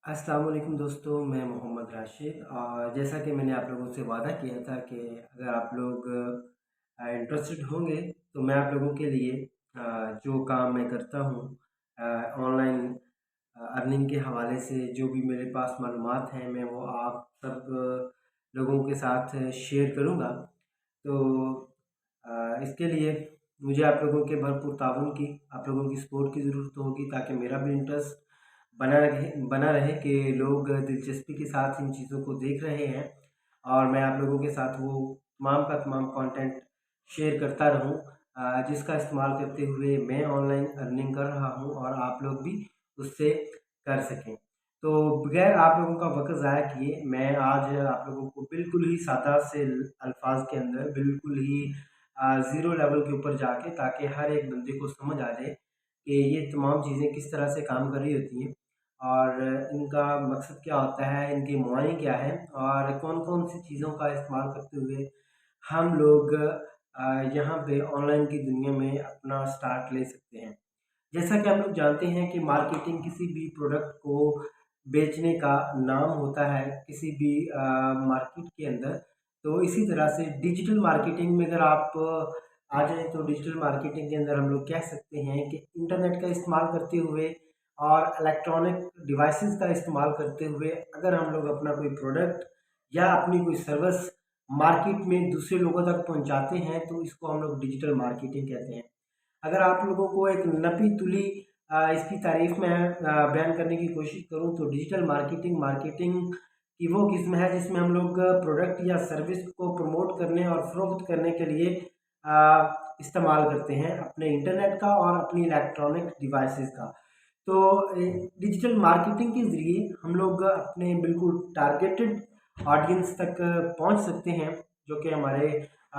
अस्सलाम वालेकुम दोस्तों, मैं मोहम्मद राशिद और जैसा कि मैंने आप लोगों से वादा किया था कि अगर आप लोग इंटरेस्टेड होंगे तो मैं आप लोगों के लिए जो काम मैं करता हूँ ऑनलाइन अर्निंग के हवाले से जो भी मेरे पास मालूमात हैं मैं वो आप सब लोगों के साथ शेयर करूँगा। तो इसके लिए मुझे आप लोगों के भरपूर ताउन की, आप लोगों की सपोर्ट की ज़रूरत होगी ताकि मेरा भी इंटरेस्ट बना रहे कि लोग दिलचस्पी के साथ इन चीज़ों को देख रहे हैं और मैं आप लोगों के साथ वो तमाम का तमाम कंटेंट शेयर करता रहूं, जिसका इस्तेमाल करते हुए मैं ऑनलाइन अर्निंग कर रहा हूं और आप लोग भी उससे कर सकें। तो बगैर आप लोगों का वक्त ज़ाया किए मैं आज आप लोगों को बिल्कुल ही सादा से अल्फाज के अंदर बिल्कुल ही ज़ीरो लेवल के ऊपर जाके ताकि हर एक बंदे को समझ आ जाए कि ये तमाम चीज़ें किस तरह से काम कर रही होती हैं और इनका मकसद क्या होता है, इनके मुआयने क्या हैं और कौन-कौन सी चीज़ों का इस्तेमाल करते हुए हम लोग यहाँ पे ऑनलाइन की दुनिया में अपना स्टार्ट ले सकते हैं। जैसा कि हम लोग जानते हैं कि मार्केटिंग किसी भी प्रोडक्ट को बेचने का नाम होता है किसी भी मार्केट के अंदर। तो इसी तरह से डिजिटल मार्केटिंग में अगर आप आ जाएँ तो डिजिटल मार्केटिंग के अंदर हम लोग कह सकते हैं कि इंटरनेट का इस्तेमाल करते हुए और इलेक्ट्रॉनिक डिवाइसेस का इस्तेमाल करते हुए अगर हम लोग अपना कोई प्रोडक्ट या अपनी कोई सर्विस मार्केट में दूसरे लोगों तक पहुँचाते हैं तो इसको हम लोग डिजिटल मार्केटिंग कहते हैं। अगर आप लोगों को एक नपी-तुली इसकी तारीफ़ में बयान करने की कोशिश करूँ तो डिजिटल मार्केटिंग, मार्केटिंग की वो किस्म है जिसमें हम लोग प्रोडक्ट या सर्विस को प्रमोट करने और फ़रोख्त करने के लिए इस्तेमाल करते हैं अपने इंटरनेट का और अपनी इलेक्ट्रॉनिक डिवाइसेज़ का। तो डिजिटल मार्केटिंग के ज़रिए हम लोग अपने बिल्कुल टारगेटेड ऑडियंस तक पहुँच सकते हैं, जो कि हमारे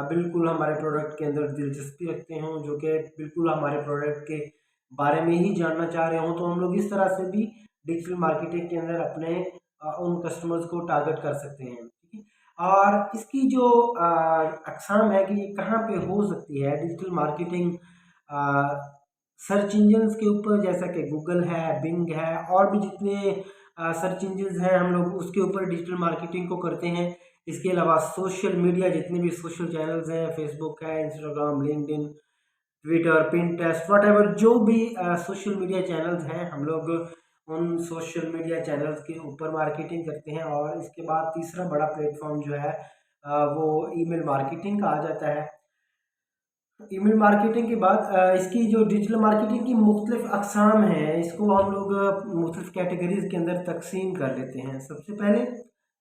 बिल्कुल हमारे प्रोडक्ट के अंदर दिलचस्पी रखते हों, जो कि बिल्कुल हमारे प्रोडक्ट के बारे में ही जानना चाह रहे हों, तो हम लोग इस तरह से भी डिजिटल मार्केटिंग के अंदर अपने उन कस्टमर्स को टारगेट कर सकते हैं, ठीक है? और इसकी जो अक़साम है कि ये कहाँ पे हो सकती है डिजिटल मार्केटिंग सर्च इंजन्स के ऊपर जैसा कि गूगल है, बिंग है और भी जितने सर्च इंजन्स हैं हम लोग उसके ऊपर डिजिटल मार्केटिंग को करते हैं। इसके अलावा सोशल मीडिया जितने भी सोशल चैनल्स हैं, फेसबुक है, Instagram, LinkedIn, Twitter, Pinterest whatever जो भी सोशल मीडिया चैनल्स हैं हम लोग उन सोशल मीडिया चैनल्स के ऊपर मार्केटिंग करते हैं। और इसके बाद तीसरा बड़ा प्लेटफॉर्म जो है वो ईमेल मार्केटिंग का आ जाता है। ईमेल मार्केटिंग के बाद इसकी जो डिजिटल मार्केटिंग की मुख्तलिफ अक़साम हैं इसको हम लोग मुख्तलिफ कैटेगरीज़ के अंदर तकसीम कर लेते हैं। सबसे पहले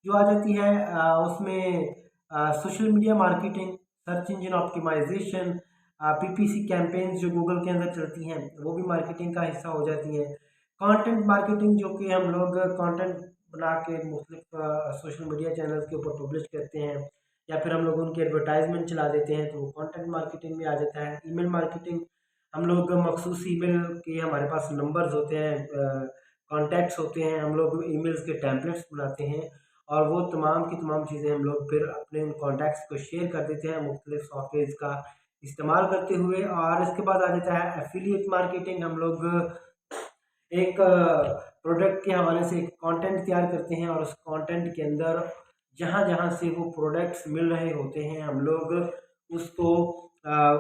जो आ जाती है उसमें social media marketing, search engine optimisation, PPC campaigns जो गूगल के अंदर चलती हैं वो भी मार्केटिंग का हिस्सा हो जाती हैं। कंटेंट मार्केटिंग जो कि हम लोग कंटेंट बना के मुख्तलिफ सोशल मीडिया चैनल्स के ऊपर पब्लिश करते हैं या फिर हम लोग उनकी एडवर्टाइजमेंट चला देते हैं तो वो कंटेंट मार्केटिंग में आ जाता है। ईमेल मार्केटिंग हम लोग मखसूस ईमेल के हमारे पास नंबर्स होते हैं, कॉन्टैक्ट्स होते हैं, हम लोग ईमेल्स के टेम्पलेट्स बनाते हैं और वो तमाम की तमाम चीज़ें हम लोग फिर अपने उन कॉन्टैक्ट्स को शेयर कर देते हैं मुख्तलिफ सॉफ्टवेयर्स का इस्तेमाल करते हुए। और इसके बाद आ जाता है एफिलिएट मार्केटिंग। हम लोग एक प्रोडक्ट के हवाले से एक कंटेंट तैयार करते हैं और उस कंटेंट के अंदर जहाँ-जहाँ से वो प्रोडक्ट्स मिल रहे होते हैं हम लोग उसको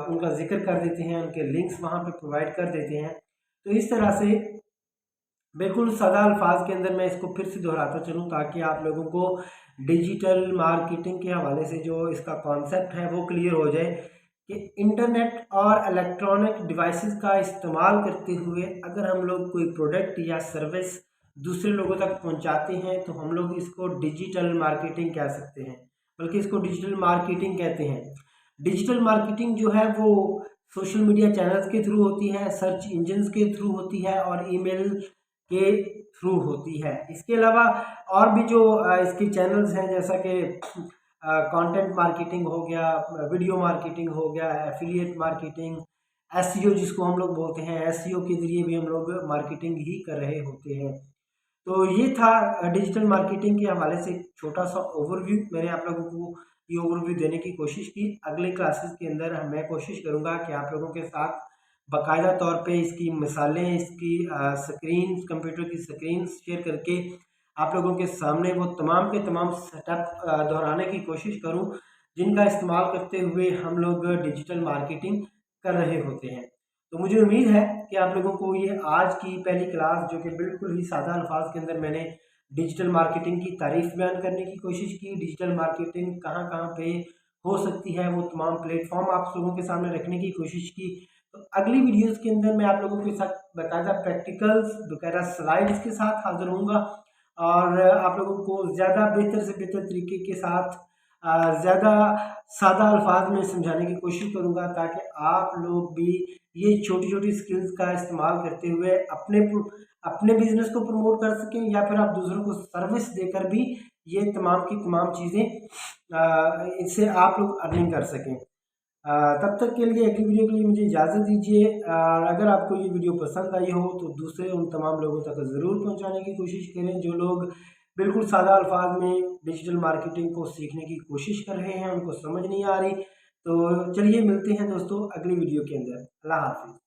उनका ज़िक्र कर देते हैं, उनके लिंक्स वहाँ पे प्रोवाइड कर देते हैं। तो इस तरह से बिल्कुल सादा अल्फाज के अंदर मैं इसको फिर से दोहराता चलूँ ताकि आप लोगों को डिजिटल मार्केटिंग के हवाले से जो इसका कॉन्सेप्ट है वो क्लियर हो जाए कि इंटरनेट और इलेक्ट्रॉनिक डिवाइसेस का इस्तेमाल करते हुए अगर हम लोग कोई प्रोडक्ट या सर्विस दूसरे लोगों तक पहुंचाते हैं तो हम लोग इसको डिजिटल मार्केटिंग कह सकते हैं, बल्कि इसको डिजिटल मार्केटिंग कहते हैं। डिजिटल मार्केटिंग जो है वो सोशल मीडिया चैनल्स के थ्रू होती है, सर्च इंजन्स के थ्रू होती है और ईमेल के थ्रू होती है। इसके अलावा और भी जो इसके चैनल्स हैं जैसा कि कंटेंट मार्केटिंग हो गया, वीडियो मार्केटिंग हो गया, एफिलिएट मार्केटिंग, एसईओ जिसको हम लोग बोलते हैं, एसईओ के ज़रिए भी हम लोग मार्केटिंग ही कर रहे होते हैं। तो ये था डिजिटल मार्केटिंग के हवाले से एक छोटा-सा ओवरव्यू। मैंने आप लोगों को ये ओवरव्यू देने की कोशिश की। अगले क्लासेस के अंदर मैं कोशिश करूँगा कि आप लोगों के साथ बाकायदा तौर पे इसकी मिसालें, इसकी स्क्रीन्स, कंप्यूटर की स्क्रीन्स शेयर करके आप लोगों के सामने वो तमाम के तमाम सेटअप दोहराने की कोशिश करूं, जिनका इस्तेमाल करते हुए हम लोग डिजिटल मार्केटिंग कर रहे होते हैं। तो मुझे उम्मीद है कि आप लोगों को ये आज की पहली क्लास, जो कि बिल्कुल ही सादा अल्फाज के अंदर मैंने डिजिटल मार्केटिंग की तारीफ बयान करने की कोशिश की, डिजिटल मार्केटिंग कहाँ कहाँ पे हो सकती है, वो तमाम प्लेटफॉर्म आप लोगों के सामने रखने की कोशिश की। तो अगली वीडियोस के अंदर मैं आप लोगों के साथ बाकायदा प्रैक्टिकल्स वगैरह स्लाइड्स के साथ हाजिर होऊंगा और आप लोगों को ज़्यादा बेहतर से बेहतर तरीके के साथ ज़्यादा सादा अल्फाज में समझाने की कोशिश करूंगा, ताकि आप लोग भी ये छोटी छोटी स्किल्स का इस्तेमाल करते हुए अपने बिजनेस को प्रमोट कर सकें, या फिर आप दूसरों को सर्विस देकर भी ये तमाम की तमाम चीज़ें इससे आप लोग अर्निंग कर सकें। तब तक के लिए अगली वीडियो के लिए मुझे इजाज़त दीजिए। और अगर आपको ये वीडियो पसंद आई हो तो दूसरे उन तमाम लोगों तक ज़रूर पहुंचाने की कोशिश करें, जो लोग बिल्कुल सादा अल्फाज में डिजिटल मार्केटिंग को सीखने की कोशिश कर रहे हैं, उनको समझ नहीं आ रही। तो चलिए मिलते हैं दोस्तों अगली वीडियो के अंदर। अल्लाह हाफिज़।